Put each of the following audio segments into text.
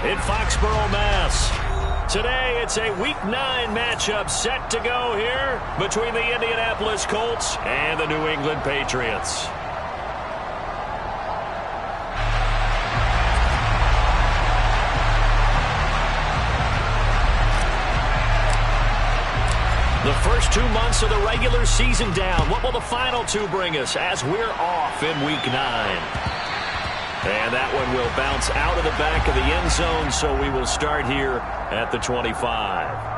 in Foxborough, Mass. Today, it's a Week 9 matchup set to go here between the Indianapolis Colts and the New England Patriots. The first 2 months of the regular season down. What will the final 2 bring us as we're off in Week 9? And that one will bounce out of the back of the end zone, so we will start here at the 25.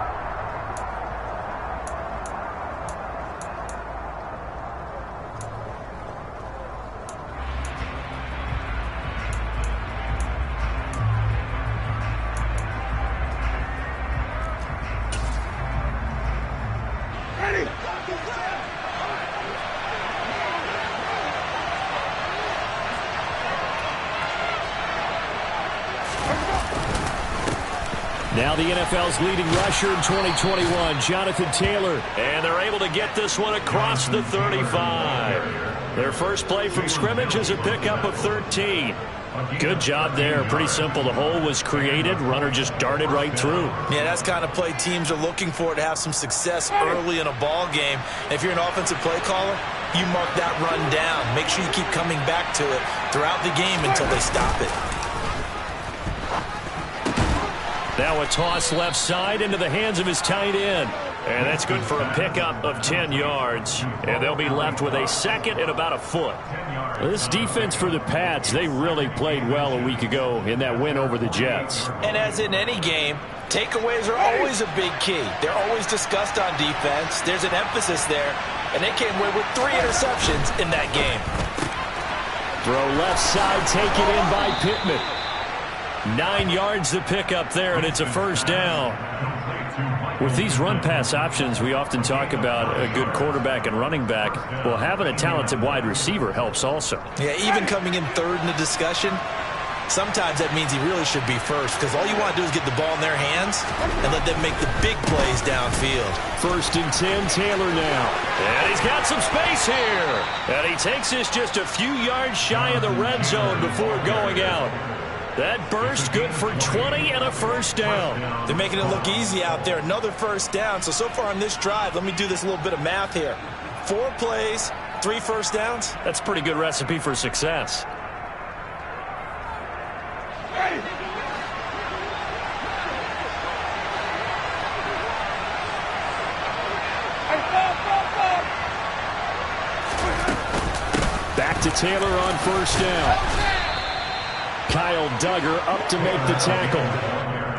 Now the NFL's leading rusher in 2021, Jonathan Taylor. And they're able to get this one across the 35. Their first play from scrimmage is a pickup of 13. Good job there. Pretty simple. The hole was created. Runner just darted right through. Yeah, that's the kind of play teams are looking for to have some success early in a ball game. If you're an offensive play caller, you mark that run down. Make sure you keep coming back to it throughout the game until they stop it. Now a toss left side into the hands of his tight end. And that's good for a pickup of 10 yards. And they'll be left with a second and about a foot. This defense for the Pats, they really played well a week ago in that win over the Jets. And as in any game, takeaways are always a big key. They're always discussed on defense. There's an emphasis there. And they came away with 3 interceptions in that game. Throw left side, taken in by Pittman. 9 yards to pick up there, and it's a first down. With these run-pass options, we often talk about a good quarterback and running back. Well, having a talented wide receiver helps also. Yeah, even coming in third in the discussion, sometimes that means he really should be first, because all you want to do is get the ball in their hands and let them make the big plays downfield. 1st and 10, Taylor now. And he's got some space here. And he takes this just a few yards shy of the red zone before going out. That burst good for 20 and a first down. They're making it look easy out there. Another first down. So far on this drive, let me do this little bit of math here. 4 plays, 3 first downs. That's a pretty good recipe for success. Back to Taylor on first down. Kyle Duggar up to make the tackle.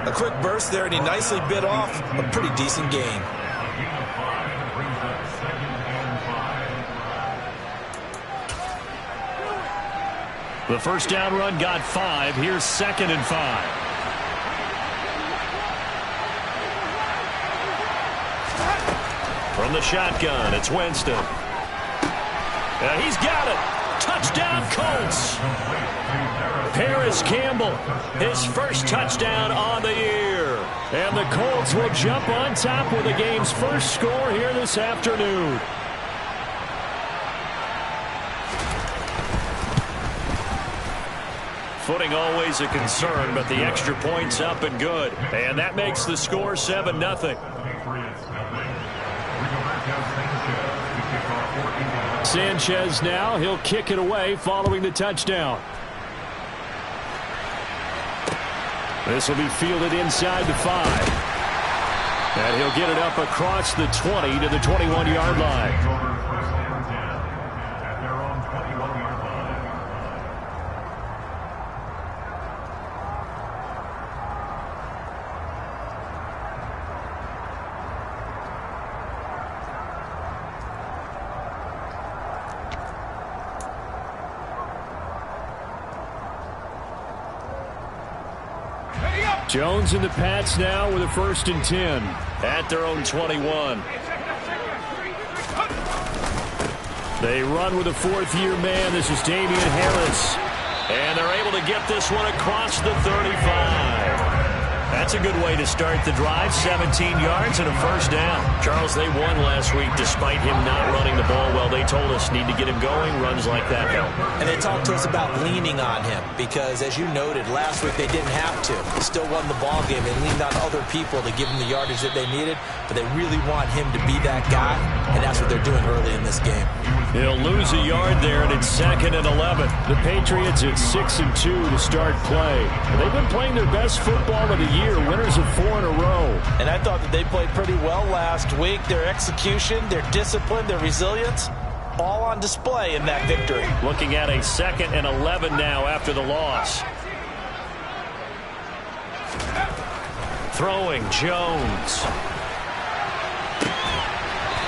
A quick burst there, and he nicely bit off a pretty decent gain. The first down run got 5. Here's 2nd and 5. From the shotgun, it's Winston. And he's got it. Touchdown, Colts. Paris Campbell, his first touchdown on the year. And the Colts will jump on top with the game's first score here this afternoon. Footing always a concern, but the extra point's up and good. And that makes the score 7-0. Sanchez now, he'll kick it away following the touchdown. This will be fielded inside the 5. And he'll get it up across the 20 to the 21-yard line. Jones and the Pats now with a 1st and 10 at their own 21. They run with a 4th-year man. This is Damian Harris. And they're able to get this one across the 35. That's a good way to start the drive. 17 yards and a first down. Charles, they won last week despite him not running the ball well. They told us need to get him going. Runs like that help. And they talked to us about leaning on him because, as you noted, last week they didn't have to. They still won the ball game. They leaned on other people to give them the yardage that they needed, but they really want him to be that guy, and that's what they're doing early in this game. He'll lose a yard there, and it's 2nd and 11. The Patriots at 6-2 to start play. They've been playing their best football of the year, winners of 4 in a row. And I thought that they played pretty well last week. Their execution, their discipline, their resilience, all on display in that victory. Looking at a 2nd and 11 now after the loss. Throwing Jones.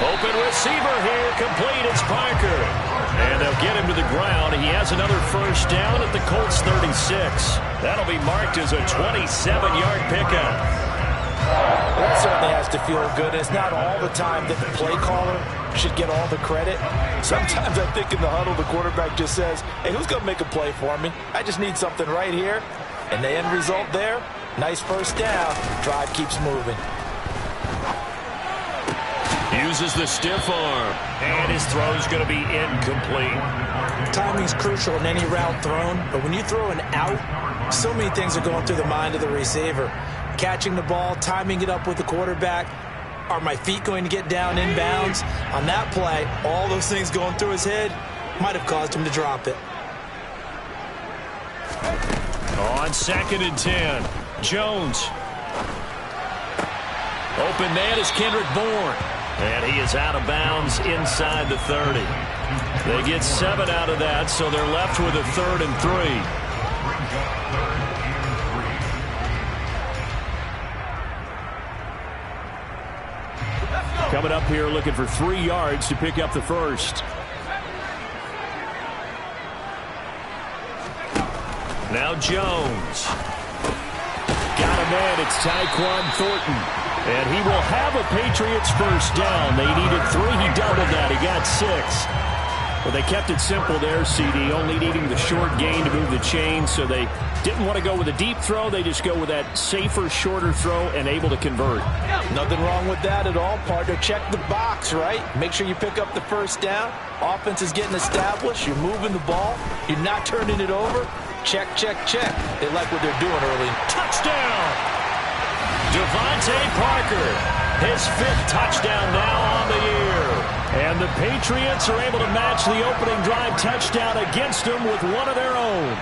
Open receiver here, complete. It's Parker. And they'll get him to the ground. He has another first down at the Colts 36. That'll be marked as a 27-yard pickup. That certainly has to feel good. It's not all the time that the play caller should get all the credit. Sometimes I think in the huddle, the quarterback just says, hey, who's going to make a play for me? I just need something right here. And the end result there, nice first down. Drive keeps moving. Uses the stiff arm, and his throw's going to be incomplete. Timing's crucial in any route thrown, but when you throw an out, so many things are going through the mind of the receiver. Catching the ball, timing it up with the quarterback. Are my feet going to get down inbounds? On that play, all those things going through his head might have caused him to drop it. On 2nd and 10, Jones. Open man is Kendrick Bourne. And he is out of bounds inside the 30. They get 7 out of that, so they're left with a 3rd and 3. Coming up here looking for 3 yards to pick up the first. Now Jones. Got a man. It's Tyquan Thornton. And he will have a Patriots first down. They needed 3. He doubled that. He got 6. Well, they kept it simple there, CD, only needing the short gain to move the chain, so they didn't want to go with a deep throw. They just go with that safer, shorter throw and able to convert. Nothing wrong with that at all, partner. Check the box, right? Make sure you pick up the first down. Offense is getting established. You're moving the ball. You're not turning it over. Check, check, check. They like what they're doing early. Touchdown! Devontae Parker, his 5th touchdown now on the year. And the Patriots are able to match the opening drive touchdown against them with one of their own.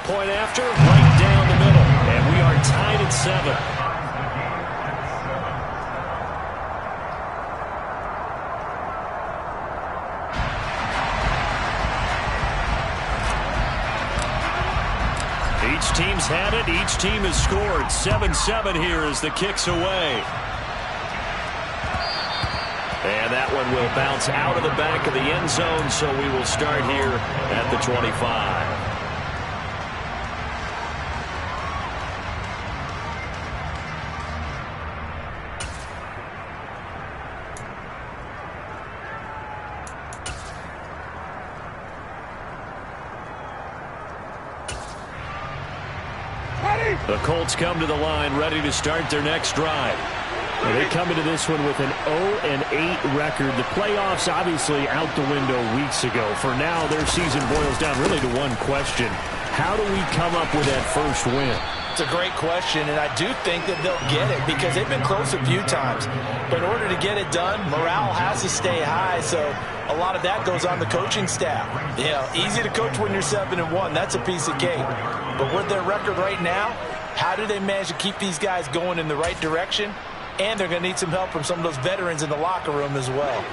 Point after, right down the middle. And we are tied at 7. Each team's had it. Each team has scored. 7-7 here as the kick's away. And that one will bounce out of the back of the end zone, so we will start here at the 25. The Colts come to the line ready to start their next drive. They come into this one with an 0-8 record. The playoffs obviously out the window weeks ago. For now, their season boils down really to one question. How do we come up with that first win? It's a great question, and I do think that they'll get it because they've been close a few times. But in order to get it done, morale has to stay high, so a lot of that goes on the coaching staff. You know, easy to coach when you're 7-1. That's a piece of cake. But with their record right now, how do they manage to keep these guys going in the right direction? And they're going to need some help from some of those veterans in the locker room as well.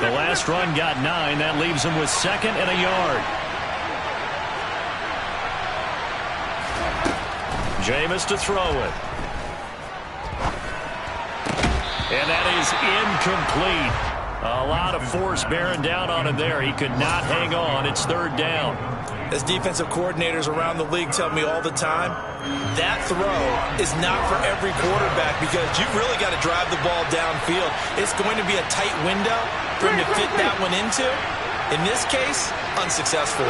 The last run got 9. That leaves them with 2nd and a yard. Jameis to throw it. And that is incomplete. A lot of force bearing down on him there. He could not hang on. It's third down. As defensive coordinators around the league tell me all the time, that throw is not for every quarterback because you've really got to drive the ball downfield. It's going to be a tight window for him to fit that one into. In this case, unsuccessfully.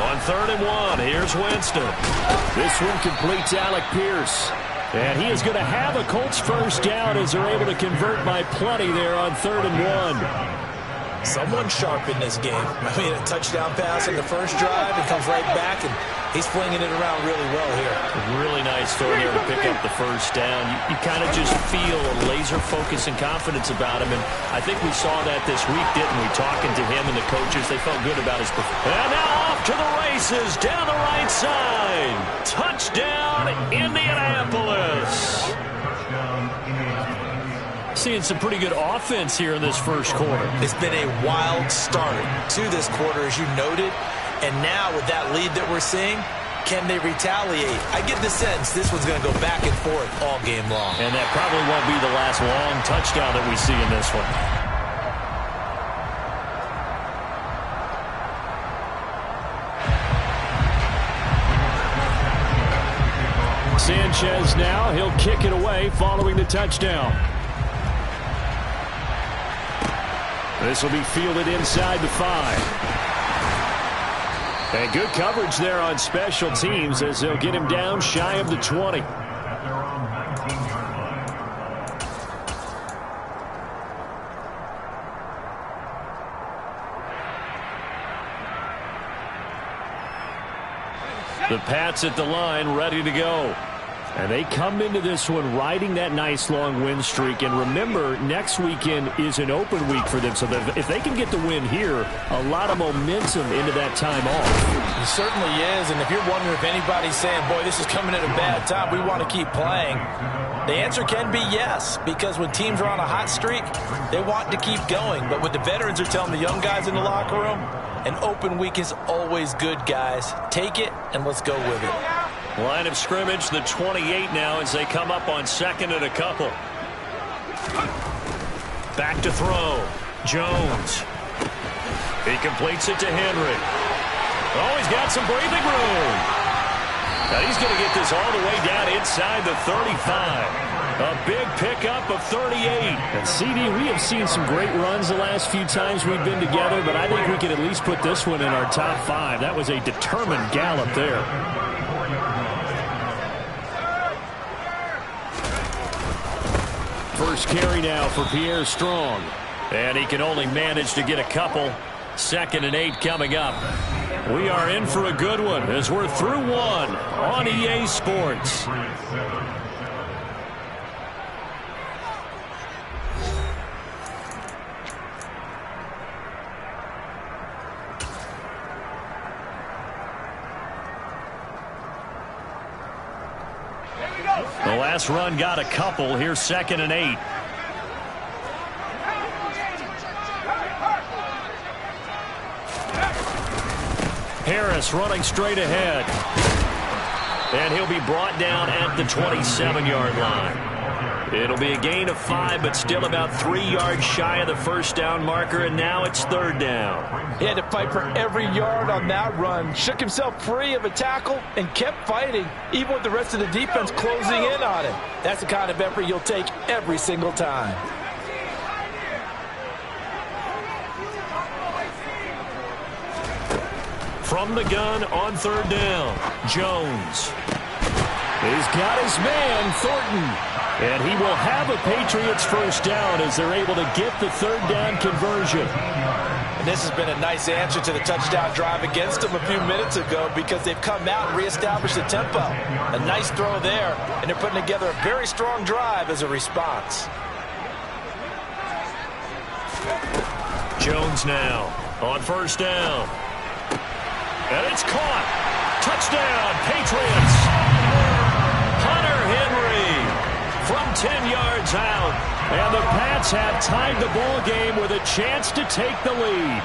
On 3rd and 1, here's Winston. This one completes Alec Pierce. And he is going to have a Colts first down as they're able to convert by plenty there on 3rd and 1. Someone sharp in this game. I mean, a touchdown pass in the first drive. It comes right back, and he's flinging it around really well here. Really nice throw there to pick up the first down. You kind of just feel a laser focus and confidence about him, and I think we saw that this week, didn't we? Talking to him and the coaches, they felt good about his performance. And now off to the races down the right side. Touchdown, Indianapolis. Seeing some pretty good offense here in this first quarter. It's been a wild start to this quarter, as you noted. And now with that lead that we're seeing, can they retaliate? I get the sense this one's going to go back and forth all game long. And that probably won't be the last long touchdown that we see in this one. Sanchez now, he'll kick it away following the touchdown. This will be fielded inside the 5. And good coverage there on special teams as they'll get him down shy of the 20. The Pats at the line, ready to go. And they come into this one riding that nice long win streak. And remember, next weekend is an open week for them. So that if they can get the win here, a lot of momentum into that time off. It certainly is. And if you're wondering if anybody's saying, boy, this is coming at a bad time, we want to keep playing, the answer can be yes. Because when teams are on a hot streak, they want to keep going. But what the veterans are telling the young guys in the locker room, an open week is always good, guys. Take it and let's go with it. Line of scrimmage, the 28 now as they come up on 2nd and a couple. Back to throw. Jones. He completes it to Henry. Oh, he's got some breathing room. Now he's going to get this all the way down inside the 35. A big pickup of 38. And CD, we have seen some great runs the last few times we've been together, but I think we can at least put this one in our top 5. That was a determined gallop there. First carry now for Pierre Strong. And he can only manage to get a couple. 2nd and 8 coming up. We are in for a good one as we're through one on EA Sports. The last run got a couple. Here's 2nd and 8. Harris running straight ahead. And he'll be brought down at the 27-yard line. It'll be a gain of 5, but still about 3 yards shy of the first down marker, and now it's 3rd down. He had to fight for every yard on that run. Shook himself free of a tackle and kept fighting, even with the rest of the defense closing in on him. That's the kind of effort you'll take every single time. From the gun on 3rd down, Jones. He's got his man, Thornton. And he will have a Patriots first down as they're able to get the 3rd down conversion. And this has been a nice answer to the touchdown drive against them a few minutes ago because they've come out and reestablished the tempo. A nice throw there, and they're putting together a very strong drive as a response. Jones now on 1st down. And it's caught. Touchdown, Patriots. Hunter Henry from 10 yards out. And the Pats have tied the ball game with a chance to take the lead.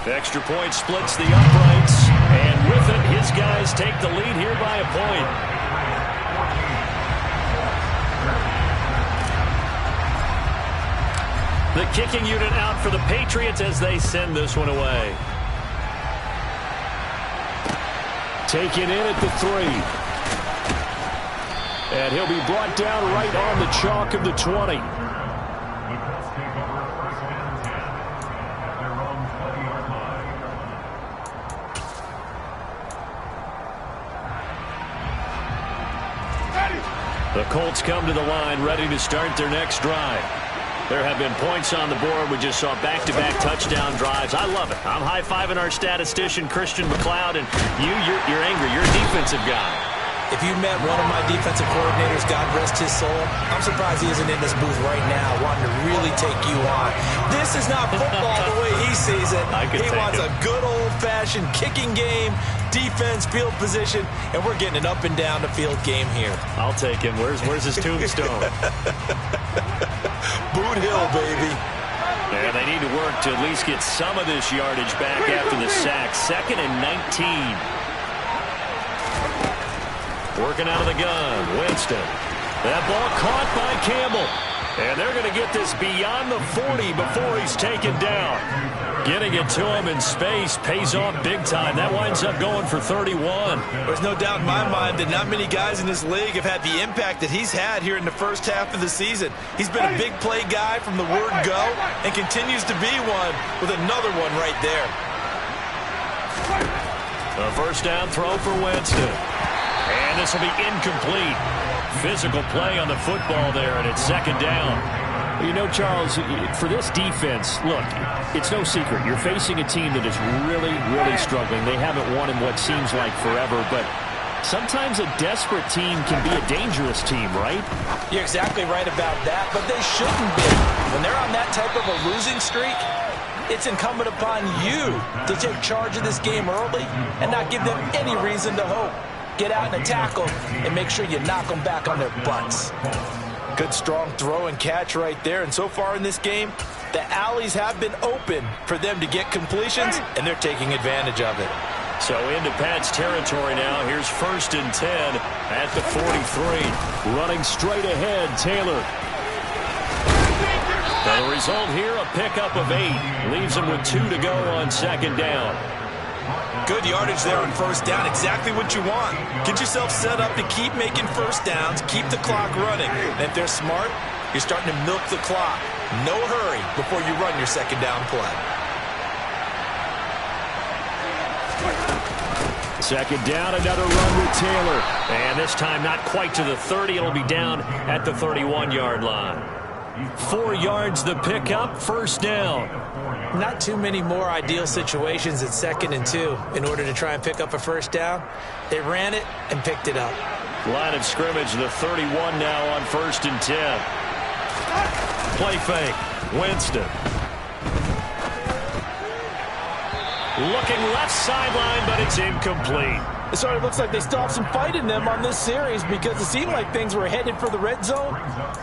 The extra point splits the uprights. And with it, his guys take the lead here by a point. The kicking unit out for the Patriots as they send this one away. Taken in at the 3. And he'll be brought down right on the chalk of the 20. The Colts come to the line ready to start their next drive. There have been points on the board. We just saw back-to-back touchdown drives. I love it. I'm high-fiving our statistician, Christian McLeod, and you're angry. You're a defensive guy. If you met one of my defensive coordinators, God rest his soul, I'm surprised he isn't in this booth right now wanting to really take you on. This is not football the way he sees it. He wants a good old-fashioned kicking game, defense, field position, and we're getting an up-and-down-the-field game here. I'll take him. Where's his tombstone? Boot Hill, baby. And they need to work to at least get some of this yardage back after the sack. 2nd and 19. Working out of the gun, Winston. That ball caught by Campbell. And they're going to get this beyond the 40 before he's taken down. Getting it to him in space pays off big time. That winds up going for 31. There's no doubt in my mind that not many guys in this league have had the impact that he's had here in the first half of the season. He's been a big play guy from the word go and continues to be one with another one right there. A first down throw for Winston. And this will be incomplete. Physical play on the football there, and it's 2nd down. You know, Charles, for this defense, look, it's no secret. You're facing a team that is really, really struggling. They haven't won in what seems like forever, but sometimes a desperate team can be a dangerous team, right? You're exactly right about that, but they shouldn't be. When they're on that type of a losing streak, it's incumbent upon you to take charge of this game early and not give them any reason to hope. Get out and tackle and make sure you knock them back on their butts. Good strong throw and catch right there. And so far in this game, the alleys have been open for them to get completions, and they're taking advantage of it. So into Pat's territory now. Here's 1st and 10 at the 43. Running straight ahead, Taylor. The result here, a pickup of 8. Leaves him with 2 to go on 2nd down. Good yardage there on first down. Exactly what you want. Get yourself set up to keep making first downs, keep the clock running. And if they're smart, you're starting to milk the clock. No hurry before you run your 2nd down play. 2nd down, another run with Taylor. And this time not quite to the 30. It'll be down at the 31-yard line. 4 yards the pickup, first down. Not too many more ideal situations at 2nd and 2 in order to try and pick up a first down. They ran it and picked it up. Line of scrimmage, the 31 now on 1st and 10. Play fake, Winston. Looking left sideline, but it's incomplete. It sort of looks like they still have some fight in them on this series because it seemed like things were headed for the red zone.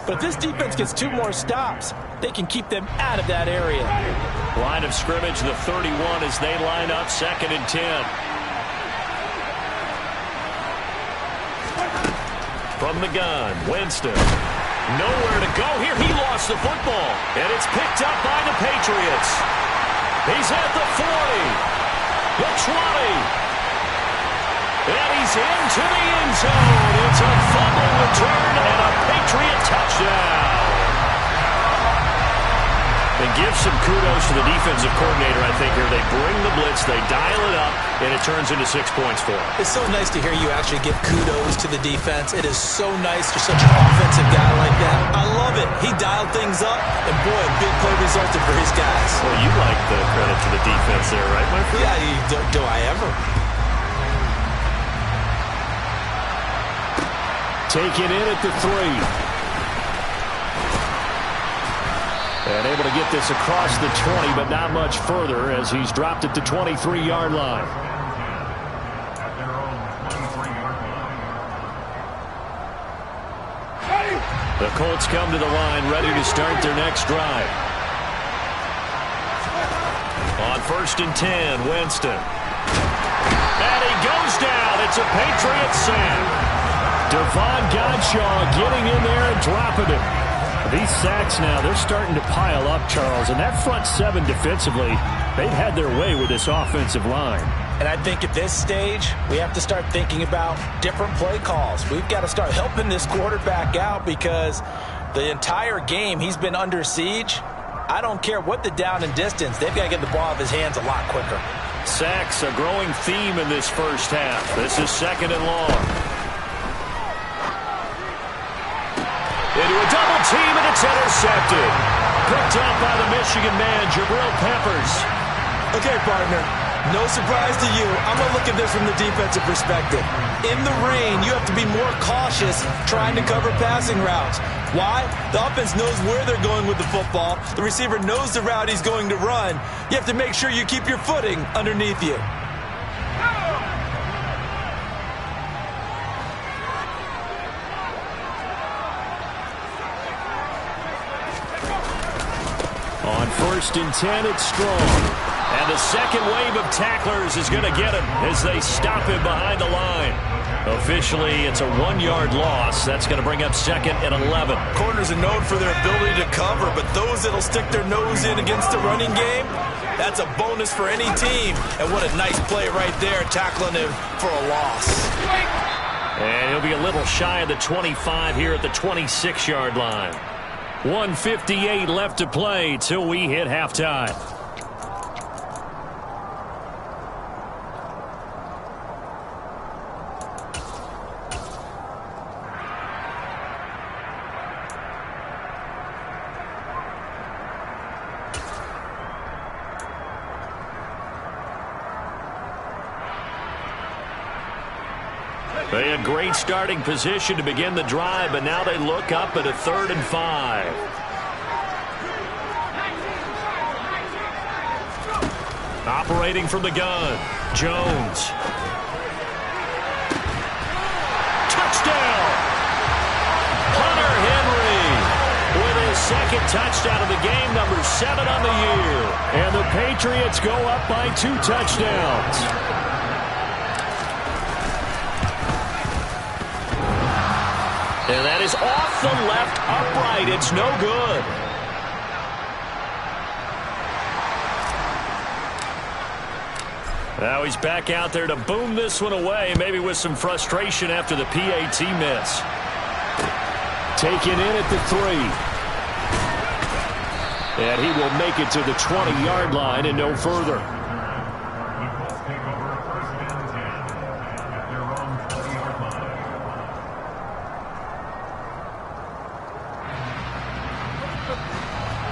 But if this defense gets 2 more stops, they can keep them out of that area. Line of scrimmage, the 31 as they line up, 2nd and 10. From the gun, Winston. Nowhere to go here. He lost the football. And it's picked up by the Patriots. He's at the 40. The 20. And he's into the end zone. It's a fumble return and a Patriot touchdown. And give some kudos to the defensive coordinator, I think, here. They bring the blitz, they dial it up, and it turns into 6 points for them. It's so nice to hear you actually give kudos to the defense. It is so nice for such an offensive guy like that. I love it. He dialed things up, and boy, a big play resulted for his guys. Well, you like the credit to the defense there, right, my friend? Yeah, do I ever? Taken in at the 3. And able to get this across the 20, but not much further as he's dropped at the 23-yard line. The Colts come to the line, ready to start their next drive. On 1st and 10, Winston. And he goes down. It's a Patriot sack. Devon Godshaw getting in there and dropping it. These sacks now, they're starting to pile up, Charles. And that front seven defensively, they've had their way with this offensive line. And I think at this stage, we have to start thinking about different play calls. We've got to start helping this quarterback out because the entire game he's been under siege. I don't care what the down and distance. They've got to get the ball out of his hands a lot quicker. Sacks, a growing theme in this first half. This is 2nd and long. Into a double team, and it's intercepted. Picked up by the Michigan man, Jabril Peppers. Okay, partner. No surprise to you. I'm going to look at this from the defensive perspective. In the rain, you have to be more cautious trying to cover passing routes. Why? The offense knows where they're going with the football. The receiver knows the route he's going to run. You have to make sure you keep your footing underneath you. On 1st and 10, it's Strong. And the second wave of tacklers is going to get him as they stop him behind the line. Officially, it's a 1-yard loss. That's going to bring up 2nd and 11. Corners are known for their ability to cover, but those that'll stick their nose in against the running game, that's a bonus for any team. And what a nice play right there, tackling him for a loss. And he'll be a little shy of the 25 here at the 26-yard line. 1:58 left to play till we hit halftime. They had great starting position to begin the drive, but now they look up at a 3rd and 5. Operating from the gun, Jones. Touchdown! Hunter Henry with his 2nd touchdown of the game, number 7 on the year. And the Patriots go up by 2 touchdowns. And that is off the left upright. It's no good. Now he's back out there to boom this one away, maybe with some frustration after the PAT miss. Taken in at the 3. And he will make it to the 20-yard line and no further.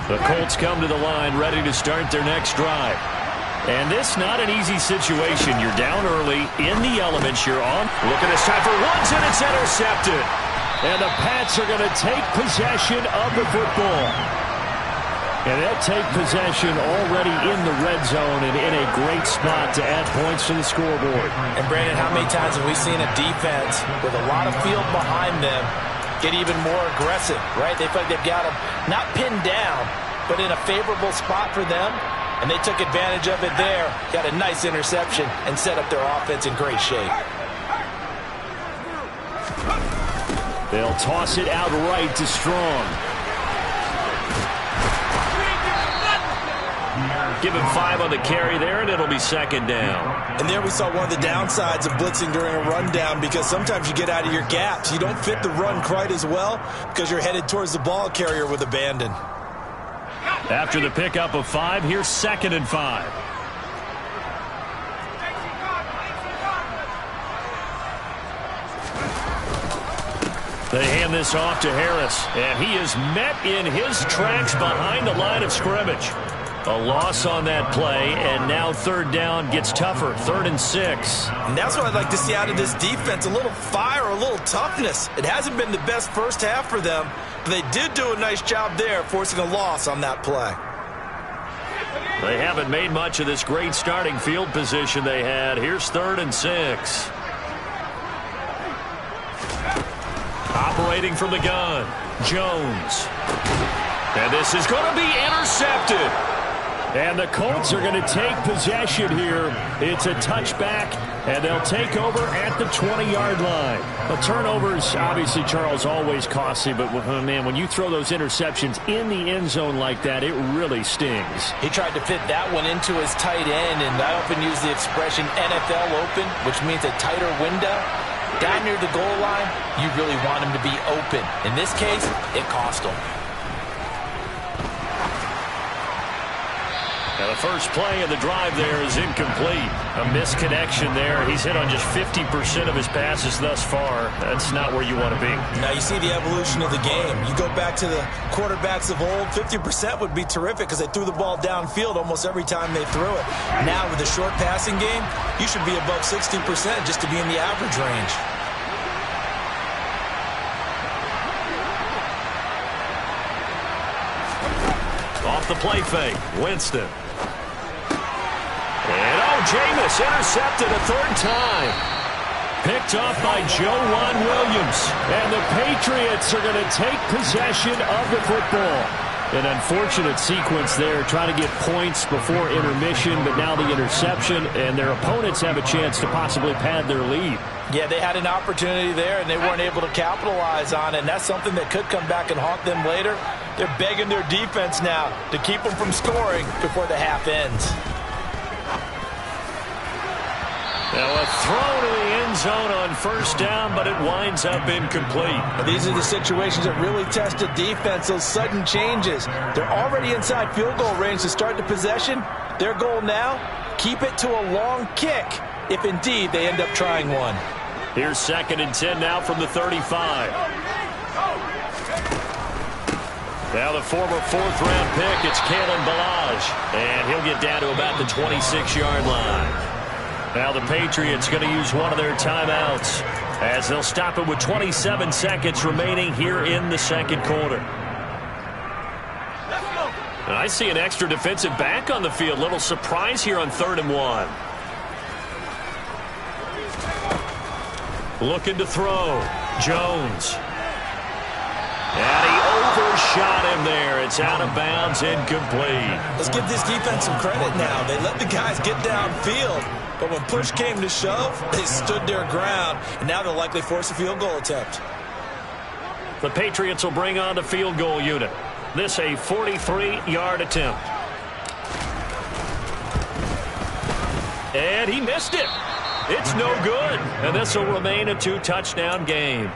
The Colts come to the line ready to start their next drive. And this not an easy situation. You're down early, in the elements, you're on. Look at this time for once, and it's intercepted. And the Pats are going to take possession of the football. And they'll take possession already in the red zone and in a great spot to add points to the scoreboard. And Brandon, how many times have we seen a defense with a lot of field behind them get even more aggressive, right? They feel like they've got them not pinned down, but in a favorable spot for them. And they took advantage of it there, got a nice interception, and set up their offense in great shape. They'll toss it out right to Strong. Give him 5 on the carry there, and it'll be 2nd down. And there we saw one of the downsides of blitzing during a rundown, because sometimes you get out of your gaps. You don't fit the run quite as well because you're headed towards the ball carrier with abandon. After the pickup of 5, here's 2nd and 5. They hand this off to Harris, and he is met in his tracks behind the line of scrimmage. A loss on that play, and now 3rd down gets tougher, 3rd and 6. And that's what I'd like to see out of this defense, a little fire, a little toughness. It hasn't been the best first half for them, but they did do a nice job there, forcing a loss on that play. They haven't made much of this great starting field position they had. Here's 3rd and 6. Operating from the gun, Jones. And this is going to be intercepted. And the Colts are going to take possession here. It's a touchback And they'll take over at the 20-yard line. The turnovers, obviously, Charles, always costly. But, man, when you throw those interceptions in the end zone like that, it really stings. He tried to fit that one into his tight end, and I often use the expression NFL open, which means a tighter window. Down near the goal line, you really want him to be open. In this case, it cost him. Now the first play of the drive there is incomplete. A misconnection there. He's hit on just 50% of his passes thus far. That's not where you want to be. Now you see the evolution of the game. You go back to the quarterbacks of old, 50% would be terrific because they threw the ball downfield almost every time they threw it. Now with the short passing game, you should be above 60% just to be in the average range. Off the play fake, Winston. And Jameis intercepted a third time. Picked off by Juan Williams. And the Patriots are going to take possession of the football. An unfortunate sequence there, trying to get points before intermission, but now the interception, and their opponents have a chance to possibly pad their lead. Yeah, they had an opportunity there, and they weren't able to capitalize on it, and that's something that could come back and haunt them later. They're begging their defense now to keep them from scoring before the half ends. Now a throw to the end zone on first down, but it winds up incomplete. These are the situations that really test a defense, those sudden changes. They're already inside field goal range to start the possession. Their goal now, keep it to a long kick, if indeed they end up trying one. Here's 2nd and 10 now from the 35. Now the former 4th-round pick, it's Kalen Ballage, and he'll get down to about the 26-yard line. Now the Patriots going to use one of their timeouts as they'll stop it with 27 seconds remaining here in the second quarter. And I see an extra defensive back on the field. Little surprise here on 3rd and 1. Looking to throw. Jones. And he overshot him there. It's out of bounds, incomplete. Let's give this defense some credit now. They let the guys get downfield. But when push came to shove, they stood their ground, and now they'll likely force a field goal attempt. The Patriots will bring on the field goal unit. This a 43-yard attempt. And he missed it. It's no good. And this will remain a 2-touchdown game.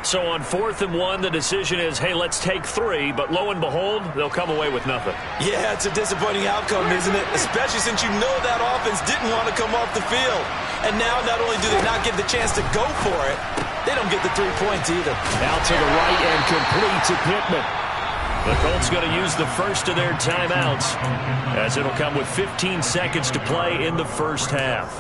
So on 4th and 1, the decision is, hey, let's take 3. But lo and behold, they'll come away with nothing. Yeah, it's a disappointing outcome, isn't it? Especially since you know that offense didn't want to come off the field. And now not only do they not get the chance to go for it, they don't get the 3 points either. Out to the right and complete to Pittman. The Colts going to use the first of their timeouts as it'll come with 15 seconds to play in the first half.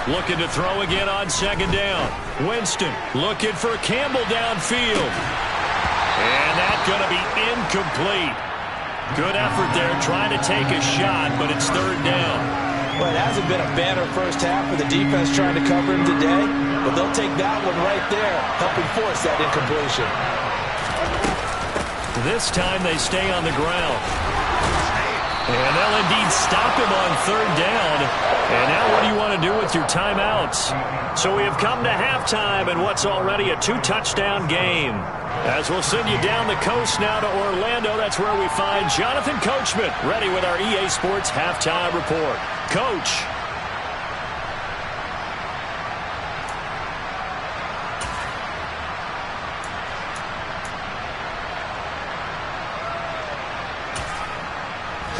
Looking to throw again on 2nd down. Winston looking for Campbell downfield. And that's going to be incomplete. Good effort there trying to take a shot, but it's 3rd down. Well, it hasn't been a banner first half for the defense trying to cover him today, but they'll take that one right there, helping force that incompletion. This time they stay on the ground. And they'll indeed stop him on 3rd down. And now what do you want to do with your timeouts? So we have come to halftime in what's already a 2-touchdown game. As we'll send you down the coast now to Orlando, that's where we find Jonathan Coachman ready with our EA Sports Halftime Report. Coach.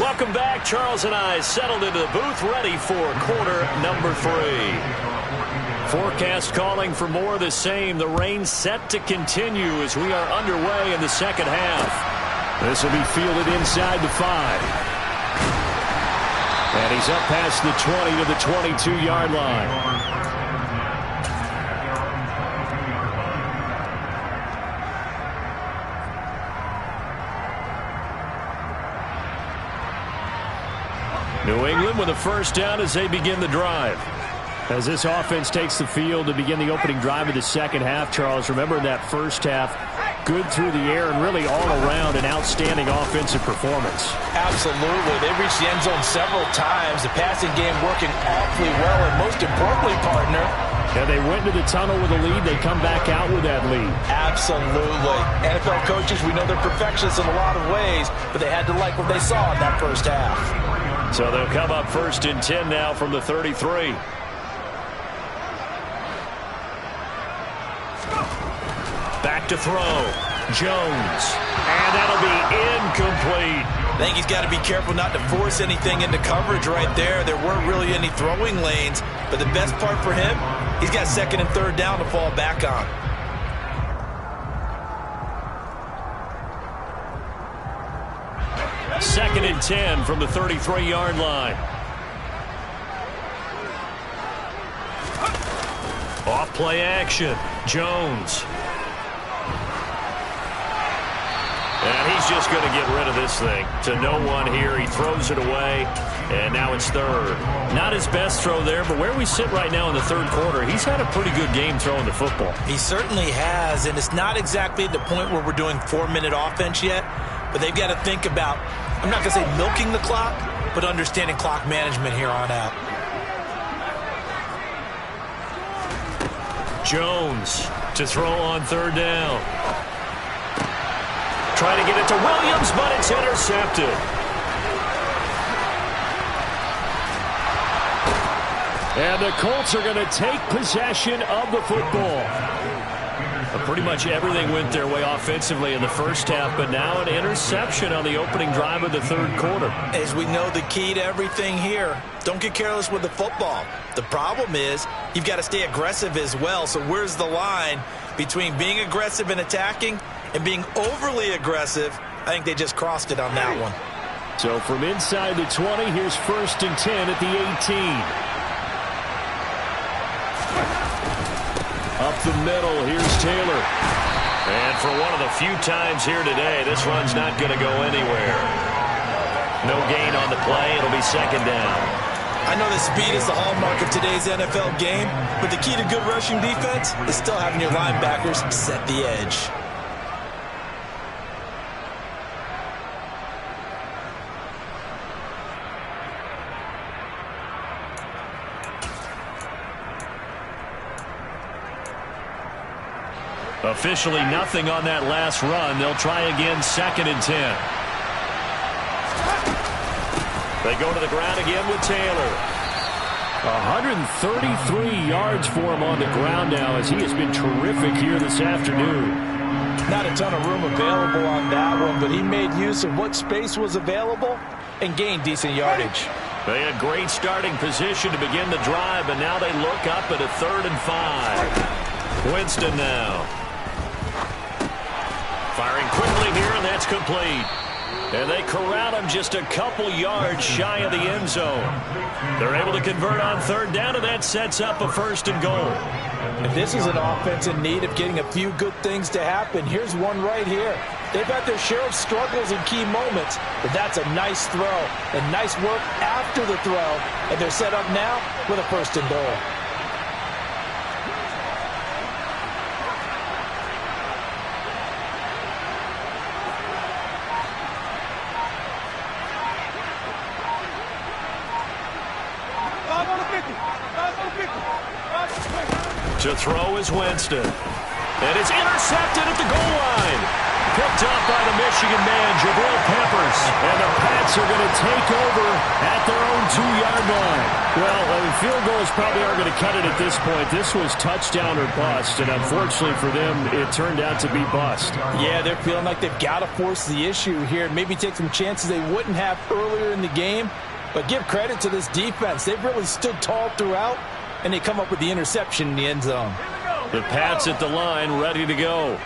Welcome back. Charles and I settled into the booth, ready for quarter number 3. Forecast calling for more of the same. The rain set to continue as we are underway in the second half. This will be fielded inside the 5. And he's up past the 20 to the 22-yard line. New England with a first down as they begin the drive. As this offense takes the field to begin the opening drive of the second half, Charles, remember in that first half, good through the air and really all around an outstanding offensive performance. Absolutely. They reached the end zone several times. The passing game working awfully well, and most importantly, partner, yeah, they went to the tunnel with a lead. They come back out with that lead. Absolutely. NFL coaches, we know they're perfectionists in a lot of ways, but they had to like what they saw in that first half. So they'll come up 1st and 10 now from the 33. Back to throw. Jones. And that'll be incomplete. I think he's got to be careful not to force anything into coverage right there. There weren't really any throwing lanes, but the best part for him, he's got 2nd and 3rd down to fall back on. Second and 10 from the 33-yard line. Off play action. Jones. And he's just going to get rid of this thing to no one here. He throws it away, and now it's 3rd. Not his best throw there, but where we sit right now in the 3rd quarter, he's had a pretty good game throwing the football. He certainly has, and it's not exactly at the point where we're doing 4-minute offense yet, but they've got to think about, I'm not going to say milking the clock, but understanding clock management here on out. Jones to throw on 3rd down. Trying to get it to Williams, but it's intercepted. And the Colts are going to take possession of the football. Pretty much everything went their way offensively in the first half, but now an interception on the opening drive of the 3rd quarter. As we know, the key to everything here, don't get careless with the football. The problem is you've got to stay aggressive as well. So where's the line between being aggressive and attacking and being overly aggressive? I think they just crossed it on that one. So from inside the 20, here's 1st and 10 at the 18. Up the middle, here's Taylor. And for one of the few times here today, this run's not going to go anywhere. No gain on the play. It'll be 2nd down. I know that speed is the hallmark of today's NFL game, but the key to good rushing defense is still having your linebackers set the edge. Officially nothing on that last run. They'll try again, 2nd and 10. They go to the ground again with Taylor. 133 yards for him on the ground now as he has been terrific here this afternoon. Not a ton of room available on that one, but he made use of what space was available and gained decent yardage. They had great starting position to begin the drive, and now they look up at a 3rd and 5. Winston now. Firing quickly here, and that's complete. And they corral him just a couple yards shy of the end zone. They're able to convert on 3rd down, and that sets up a 1st and goal. And this is an offense in need of getting a few good things to happen. Here's one right here. They've had their share of struggles in key moments, but that's a nice throw and nice work after the throw. And they're set up now with a 1st and goal. To throw is Winston. And it's intercepted at the goal line. Picked up by the Michigan man, Jabril Peppers. And the Pats are going to take over at their own 2-yard line. Well, field goals probably aren't going to cut it at this point. This was touchdown or bust, and unfortunately for them, it turned out to be bust. Yeah, they're feeling like they've got to force the issue here, maybe take some chances they wouldn't have earlier in the game. But give credit to this defense. They've really stood tall throughout, and they come up with the interception in the end zone. The Pats at the line, ready to go.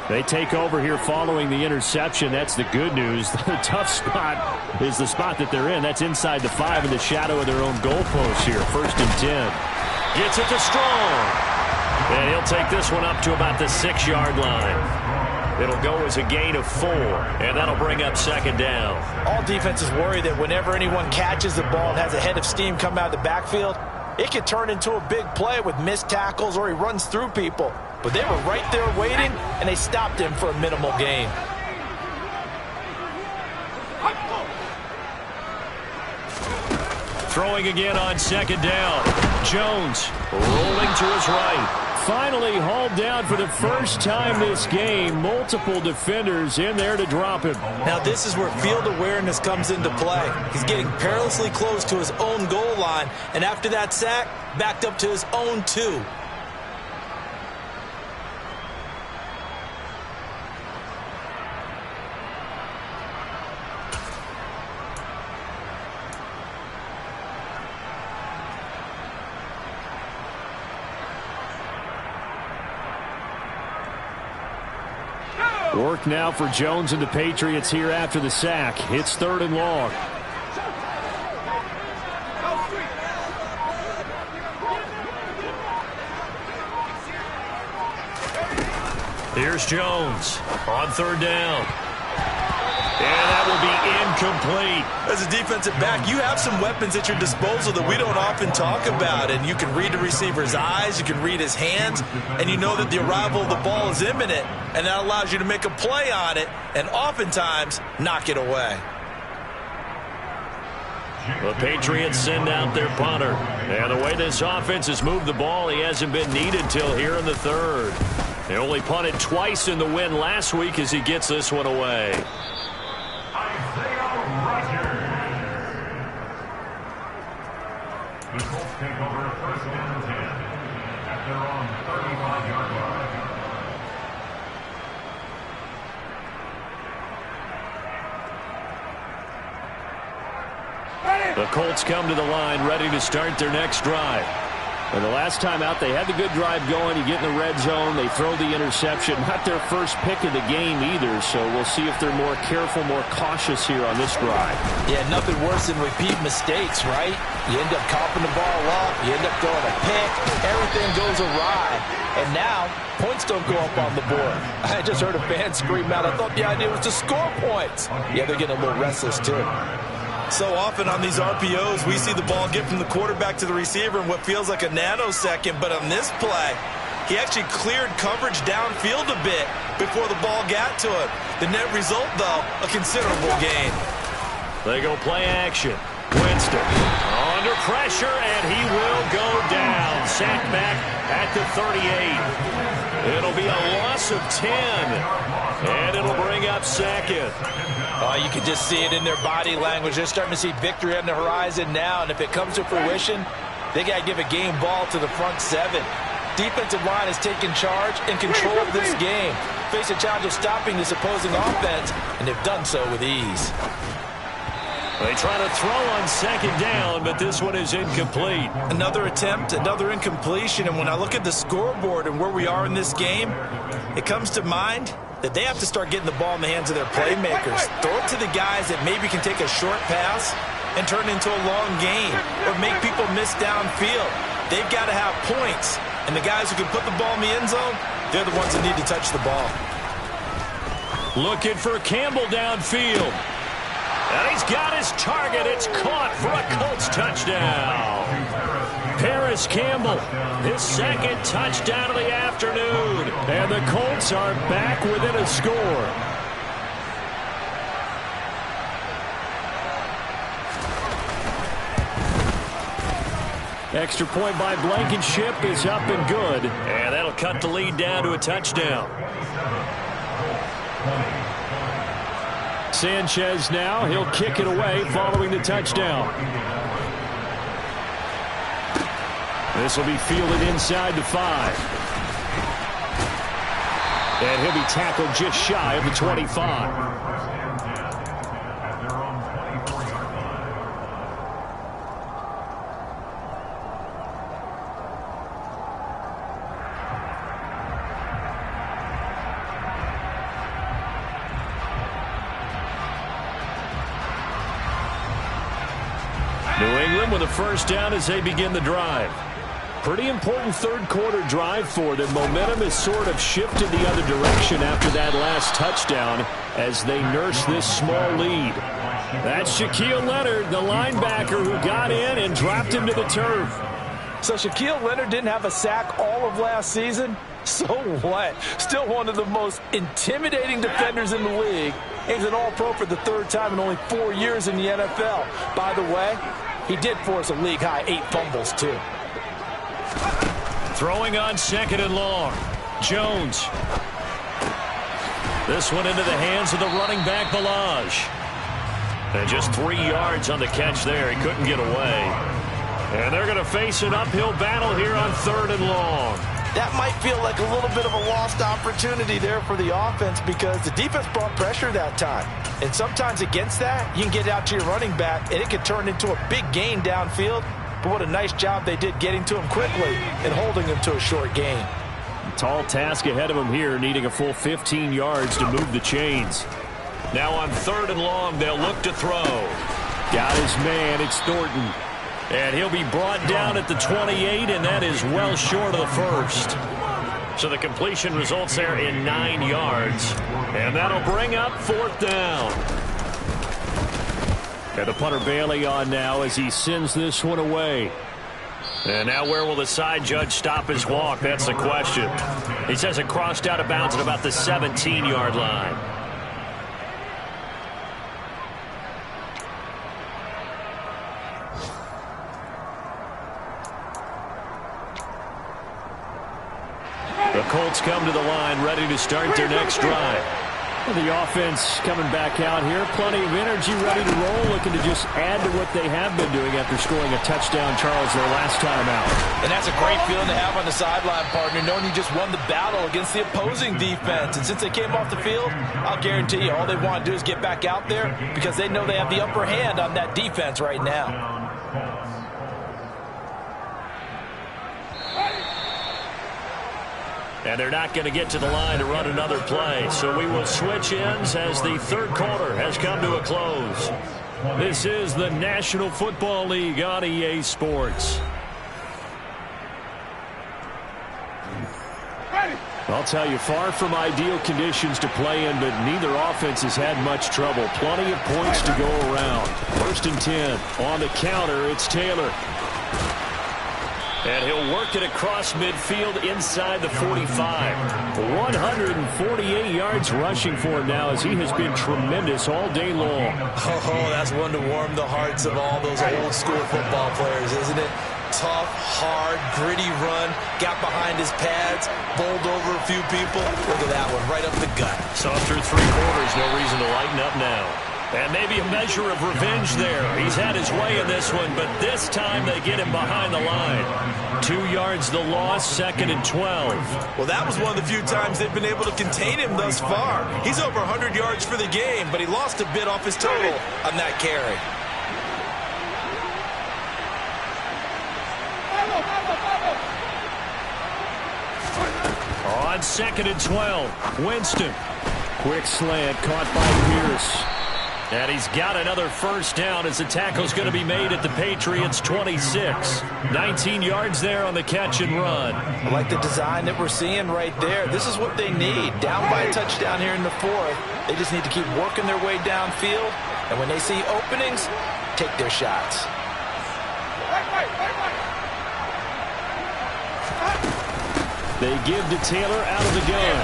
They take over here following the interception. That's the good news. The tough spot is the spot that they're in. That's inside the 5 in the shadow of their own goalpost here. 1st and 10. Gets it to Strong. And he'll take this one up to about the 6-yard line. It'll go as a gain of 4, and that'll bring up 2nd down. All defenses worry that whenever anyone catches the ball and has a head of steam come out of the backfield, it could turn into a big play with missed tackles or he runs through people. But they were right there waiting, and they stopped him for a minimal gain. Throwing again on second down. Jones rolling to his right. Finally hauled down for the first time this game. Multiple defenders in there to drop him. Now this is where field awareness comes into play. He's getting perilously close to his own goal line, and after that sack, backed up to his own 2. Work now for Jones and the Patriots here after the sack. It's 3rd and long. Here's Jones on 3rd down. And that will be incomplete. As a defensive back, you have some weapons at your disposal that we don't often talk about. And you can read the receiver's eyes, you can read his hands, and you know that the arrival of the ball is imminent. And that allows you to make a play on it and oftentimes knock it away. The Patriots send out their punter. And the way this offense has moved the ball, he hasn't been needed till here in the 3rd. They only punted twice in the win last week as he gets this one away. The Colts take over 1st down and 10 at their own 35-yard line. The Colts come to the line ready to start their next drive. And the last time out, they had the good drive going. You get in the red zone. They throw the interception. Not their first pick of the game either, so we'll see if they're more careful, more cautious here on this drive. Yeah, nothing worse than repeat mistakes, right? You end up coughing the ball up. You end up throwing a pick. Everything goes awry. And now, points don't go up on the board. I just heard a fan scream out. I thought the idea was to score points. Yeah, they're getting a little restless, too. So often on these RPOs, we see the ball get from the quarterback to the receiver in what feels like a nanosecond. But on this play, he actually cleared coverage downfield a bit before the ball got to him. The net result, though, a considerable gain. They go play action. Winston under pressure, and he will go down. Sacked back at the 38. It'll be a loss of 10, and it'll bring up 2nd. Oh, you can just see it in their body language. They're starting to see victory on the horizon now, and if it comes to fruition, they got to give a game ball to the front 7. Defensive line has taken charge and control of this game. Face a challenge of stopping this opposing offense, and they've done so with ease. They try to throw on 2nd down, but this one is incomplete. Another attempt, another incompletion, and when I look at the scoreboard and where we are in this game, it comes to mind that they have to start getting the ball in the hands of their playmakers. Throw it to the guys that maybe can take a short pass and turn it into a long gain or make people miss downfield. They've got to have points, and the guys who can put the ball in the end zone, they're the ones that need to touch the ball. Looking for Campbell downfield. And he's got his target. It's caught for a Colts touchdown. Paris Campbell, his 2nd touchdown of the afternoon. And the Colts are back within a score. Extra point by Blankenship is up and good. And that'll cut the lead down to a touchdown. Sanchez now, he'll kick it away following the touchdown. This will be fielded inside the 5. And he'll be tackled just shy of the 25. New England with a 1st down as they begin the drive. Pretty important 3rd quarter drive for them. Momentum has sort of shifted the other direction after that last touchdown as they nurse this small lead. That's Shaquille Leonard, the linebacker who got in and dropped him to the turf. So Shaquille Leonard didn't have a sack all of last season? So what? Still one of the most intimidating defenders in the league. He's an all-pro for the third time in only 4 years in the NFL. By the way, he did force a league-high 8 fumbles, too. Throwing on 2nd and long. Jones. This one into the hands of the running back, Balaj. And just 3 yards on the catch there. He couldn't get away. And they're going to face an uphill battle here on 3rd and long. That might feel like a little bit of a lost opportunity there for the offense because the defense brought pressure that time. And sometimes against that, you can get out to your running back, and it can turn into a big gain downfield. But what a nice job they did getting to him quickly and holding him to a short gain. Tall task ahead of him here, needing a full 15 yards to move the chains. Now on 3rd and long, they'll look to throw. Got his man, it's Thornton. And he'll be brought down at the 28, and that is well short of the first. So the completion results there in 9 yards. And that'll bring up 4th down. And the punter Bailey on now as he sends this one away. And now where will the side judge stop his walk? That's the question. He says it crossed out of bounds at about the 17-yard line. The Colts come to the line, ready to start their next drive. The offense coming back out here. Plenty of energy, ready to roll, looking to just add to what they have been doing after scoring a touchdown, Charles, their last time out. And that's a great feeling to have on the sideline, partner, knowing you just won the battle against the opposing defense. And since they came off the field, I'll guarantee you all they want to do is get back out there because they know they have the upper hand on that defense right now. And they're not going to get to the line to run another play. So we will switch ends as the 3rd quarter has come to a close. This is the National Football League on EA Sports. I'll tell you, far from ideal conditions to play in, but neither offense has had much trouble. Plenty of points to go around. 1st and 10. On the counter, it's Taylor. And he'll work it across midfield inside the 45. 148 yards rushing for him now as he has been tremendous all day long. Oh, that's one to warm the hearts of all those old school football players, isn't it? Tough, hard, gritty run, got behind his pads, bowled over a few people. Look at that one, right up the gut. So through 3 quarters, no reason to lighten up now. And maybe a measure of revenge there. He's had his way in this one, but this time they get him behind the line. 2 yards the loss, 2nd and 12. Well, that was one of the few times they've been able to contain him thus far. He's over 100 yards for the game, but he lost a bit off his total on that carry. On 2nd and 12, Winston. Quick slant caught by Pierce. And he's got another 1st down as the tackle's going to be made at the Patriots' 26. 19 yards there on the catch and run. I like the design that we're seeing right there. This is what they need. Down by a touchdown here in the 4th. They just need to keep working their way downfield. And when they see openings, take their shots. They give to Taylor out of the gun.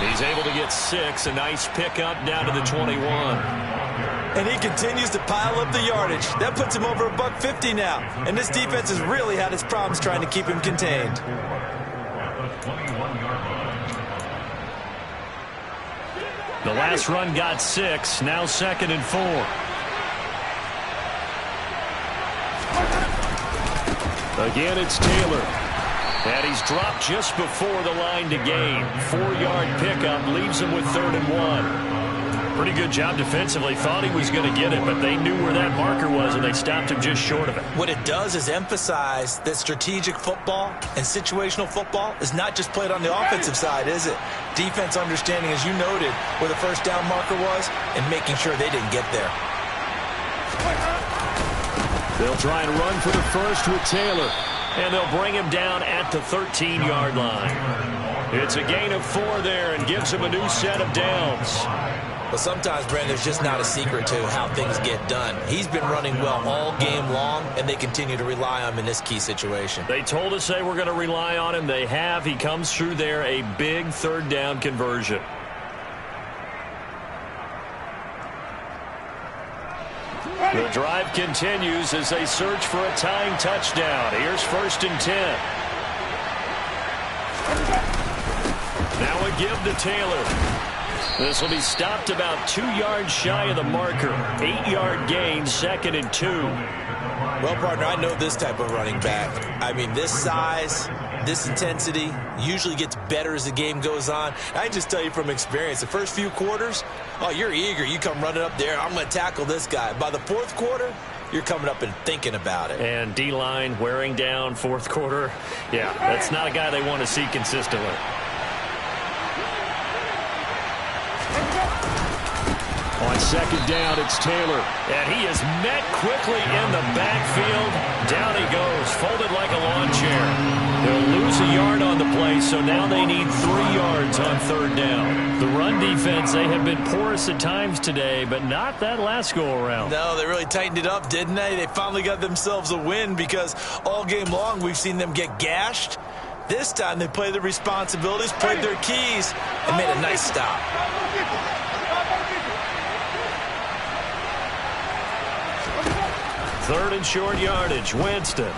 He's able to get 6. A nice pickup down to the 21. And he continues to pile up the yardage. That puts him over $150 now. And this defense has really had its problems trying to keep him contained. The last run got 6. Now 2nd and 4. Again, it's Taylor. And he's dropped just before the line to gain. 4-yard pickup leaves him with 3rd and 1. Pretty good job defensively. Thought he was going to get it, but they knew where that marker was, and they stopped him just short of it. What it does is emphasize that strategic football and situational football is not just played on the offensive side, is it? Defense understanding, as you noted, where the 1st down marker was and making sure they didn't get there. They'll try and run for the 1st with Taylor. And they'll bring him down at the 13-yard line. It's a gain of 4 there and gives him a new set of downs. But sometimes, Brandon, there's just not a secret to how things get done. He's been running well all game long, and they continue to rely on him in this key situation. They told us they were going to rely on him. They have. He comes through there, a big third down conversion. The drive continues as they search for a tying touchdown. Here's 1st and 10. Now a give to Taylor. This will be stopped about 2 yards shy of the marker. 8-yard gain, 2nd and 2. Well, partner, I know this type of running back. I mean, this size, this intensity usually gets better as the game goes on. I can just tell you from experience, the first few quarters, oh, you're eager. You come running up there, I'm going to tackle this guy. By the 4th quarter, you're coming up and thinking about it. And D-line wearing down 4th quarter. Yeah, that's not a guy they want to see consistently. On 2nd down, it's Taylor. And he is met quickly in the backfield. Down he goes, folded like a lawn chair. They'll lose a yard on the play, so now they need 3 yards on 3rd down. The run defense, they have been porous at times today, but not that last go-around. No, they really tightened it up, didn't they? They finally got themselves a win because all game long we've seen them get gashed. This time they played their responsibilities, played their keys, and made a nice stop. 3rd and short yardage, Winston.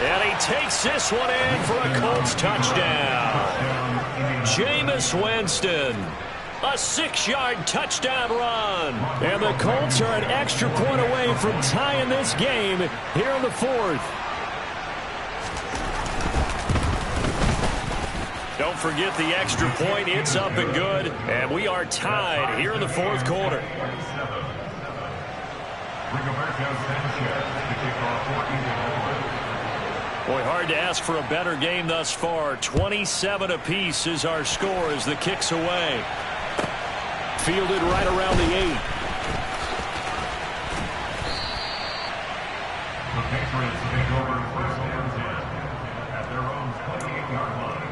And he takes this one in for a Colts touchdown. Jameis Winston. A 6-yard touchdown run. And the Colts are an extra point away from tying this game here in the 4th. Don't forget the extra point. It's up and good. And we are tied here in the 4th quarter. Boy, hard to ask for a better game thus far. 27 apiece is our score as the kick's away. Fielded right around the 8. The Patriots take over 1st and 10 at their own 28-yard line.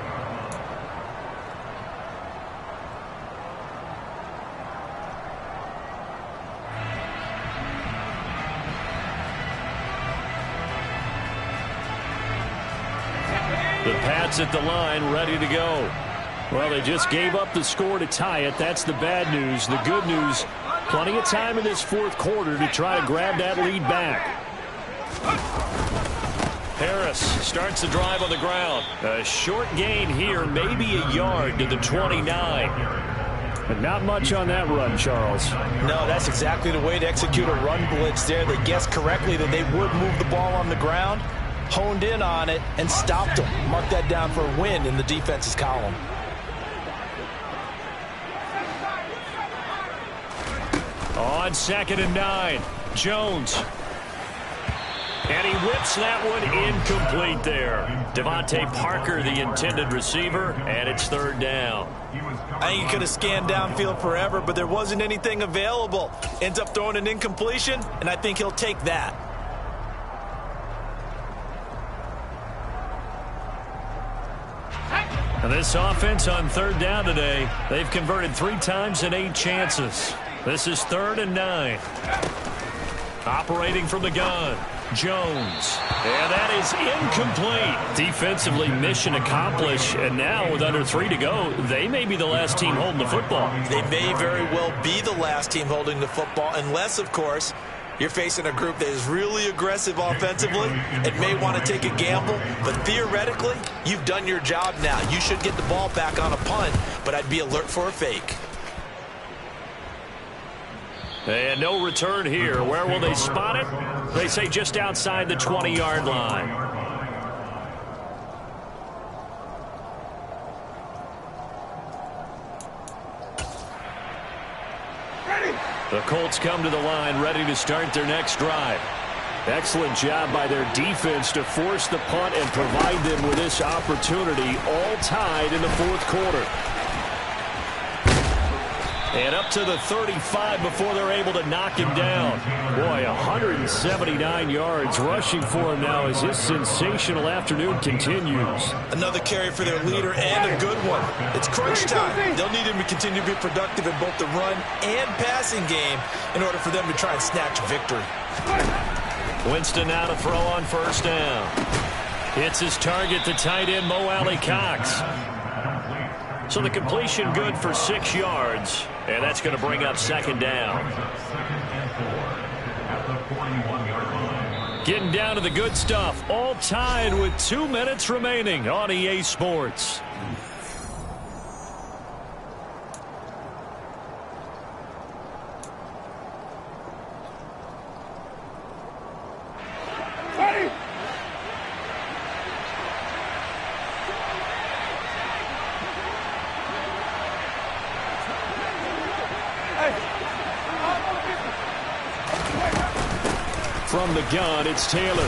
The Pats at the line, ready to go. Well, they just gave up the score to tie it. That's the bad news. The good news, plenty of time in this 4th quarter to try to grab that lead back. Harris starts the drive on the ground. A short gain here, maybe a yard to the 29. But not much on that run, Charles. No, that's exactly the way to execute a run blitz there. They guessed correctly that they would move the ball on the ground, honed in on it, and stopped them. Mark that down for a win in the defense's column. On 2nd and 9, Jones. And he whips that one incomplete there. Devontae Parker, the intended receiver, and it's 3rd down. I think he could have scanned downfield forever, but there wasn't anything available. Ends up throwing an incompletion, and I think he'll take that. And this offense on 3rd down today, they've converted 3 times in 8 chances. This is 3rd and 9. Operating from the gun, Jones. And that is incomplete. Defensively, mission accomplished. And now with under 3 to go, they may be the last team holding the football. They may very well be the last team holding the football, unless, of course, you're facing a group that is really aggressive offensively and may want to take a gamble. But theoretically, you've done your job now. You should get the ball back on a punt, but I'd be alert for a fake. And no return here. Where will they spot it? They say just outside the 20-yard line. The Colts come to the line ready to start their next drive. Excellent job by their defense to force the punt and provide them with this opportunity, all tied in the 4th quarter. And up to the 35 before they're able to knock him down. Boy, 179 yards rushing for him now as his sensational afternoon continues. Another carry for their leader and a good one. It's crunch time. They'll need him to continue to be productive in both the run and passing game in order for them to try and snatch victory. Winston now to throw on first down. Hits his target, the tight end, Mo Alley Cox. So the completion good for 6 yards, and that's going to bring up second down. Getting down to the good stuff, all tied with 2 minutes remaining on EA Sports. From the gun, it's Taylor.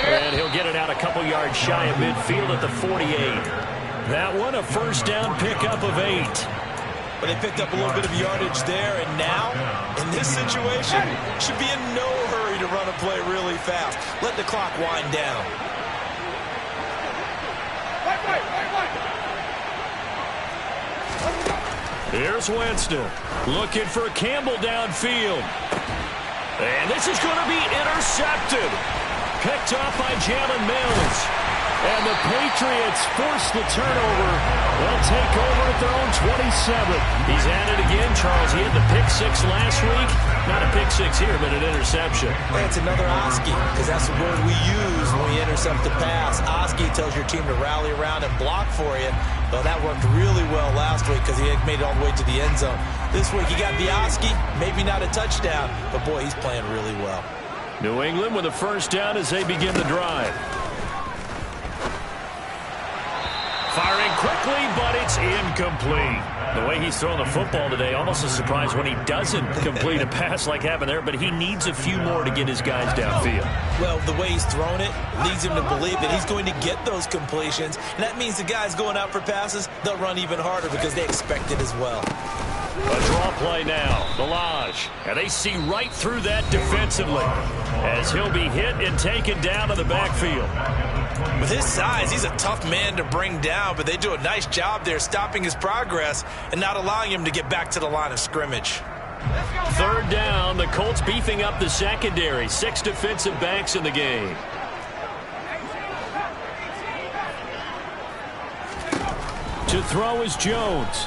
And he'll get it out a couple yards shy of midfield at the 48. That one, a first down pickup of 8. But they picked up a little bit of yardage there, and now, in this situation, should be in no hurry to run a play really fast. Let the clock wind down. Here's Winston, looking for Campbell downfield. And this is going to be intercepted. Picked off by Jalen Mills. And the Patriots force the turnover. They'll take over at their own 27. He's at it again, Charles. He had the pick 6 last week. Not a pick 6 here, but an interception. That's another Oski, because that's the word we use when we intercept the pass. Oski tells your team to rally around and block for you. Well, that worked really well last week because he had made it all the way to the end zone. This week he got the Oski, maybe not a touchdown, but boy, he's playing really well. New England with a first down as they begin the drive. Firing quickly, but it's incomplete. The way he's throwing the football today, almost a surprise when he doesn't complete a pass like happened there, but he needs a few more to get his guys downfield. Well, the way he's thrown it leads him to believe that he's going to get those completions, and that means the guys going out for passes, they'll run even harder because they expect it as well. A draw play now, Delage, and they see right through that defensively as he'll be hit and taken down to the backfield. With his size, he's a tough man to bring down, but they do a nice job there stopping his progress and not allowing him to get back to the line of scrimmage. Third down, the Colts beefing up the secondary. 6 defensive backs in the game. To throw is Jones.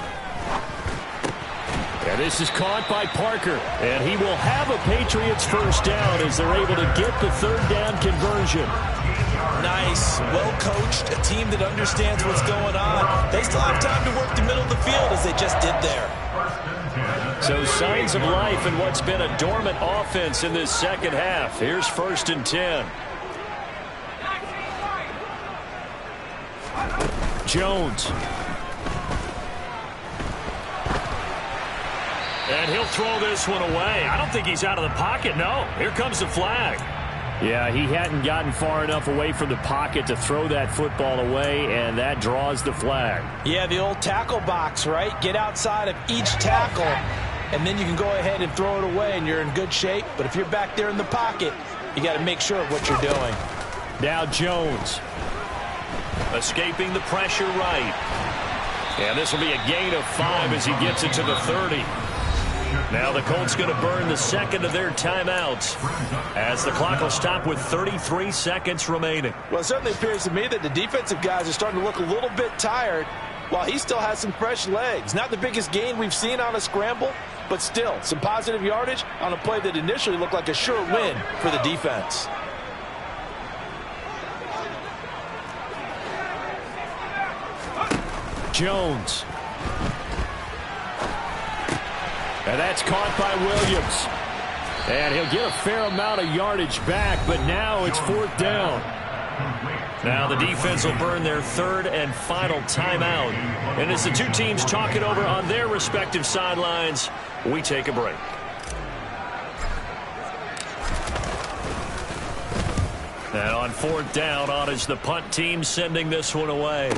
And this is caught by Parker. And he will have a Patriots first down as they're able to get the third down conversion. Nice, well-coached, a team that understands what's going on. They still have time to work the middle of the field as they just did there. So signs of life in what's been a dormant offense in this second half. Here's 1st and 10. Jones. And he'll throw this one away. I don't think he's out of the pocket, no. Here comes the flag. Yeah, he hadn't gotten far enough away from the pocket to throw that football away, and that draws the flag. Yeah, the old tackle box, right? Get outside of each tackle, and then you can go ahead and throw it away, and you're in good shape. But if you're back there in the pocket, you got to make sure of what you're doing. Now Jones. Escaping the pressure right. And this will be a gain of 5 as he gets it to the 30. Now the Colts going to burn the second of their timeouts as the clock will stop with 33 seconds remaining. Well, it certainly appears to me that the defensive guys are starting to look a little bit tired while he still has some fresh legs. Not the biggest gain we've seen on a scramble, but still some positive yardage on a play that initially looked like a sure win for the defense. Jones. And that's caught by Williams. And he'll get a fair amount of yardage back, but now it's 4th down. Now the defense will burn their third and final timeout. And as the two teams talk it over on their respective sidelines, we take a break. And on 4th down, on is the punt team sending this one away.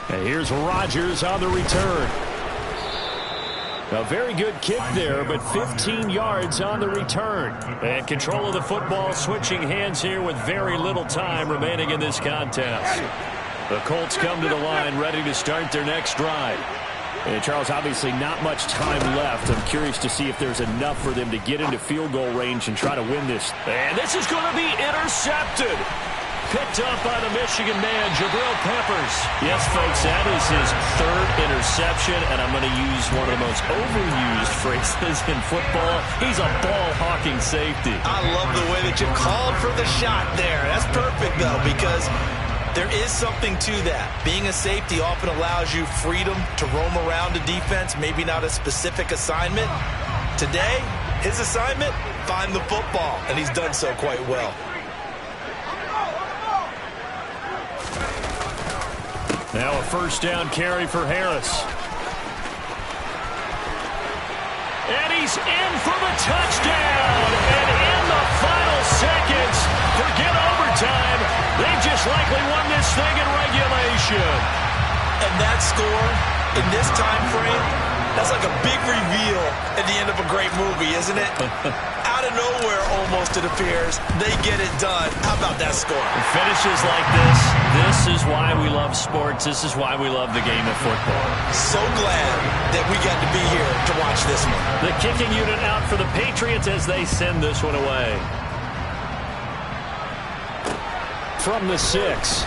And here's Rodgers on the return. A very good kick there, but 15 yards on the return. And control of the football switching hands here with very little time remaining in this contest. The Colts come to the line ready to start their next drive. And Charles, obviously not much time left. I'm curious to see if there's enough for them to get into field goal range and try to win this. And this is going to be intercepted. Picked up by the Michigan man, Jabril Peppers. Yes, folks, that is his third interception, and I'm going to use one of the most overused phrases in football. He's a ball-hawking safety. I love the way that you called for the shot there. That's perfect, though, because there is something to that. Being a safety often allows you freedom to roam around the defense, maybe not a specific assignment. Today, his assignment, find the football, and he's done so quite well. Now a first down carry for Harris. And he's in for the touchdown. And in the final seconds, forget overtime. They just likely won this thing in regulation. And that score in this time frame, that's like a big reveal at the end of a great movie, isn't it? Out of nowhere, almost, it appears. They get it done. How about that score? Finishes like this is why we love sports. This is why we love the game of football. So glad that we got to be here to watch this one. The kicking unit out for the Patriots as they send this one away. From the 6.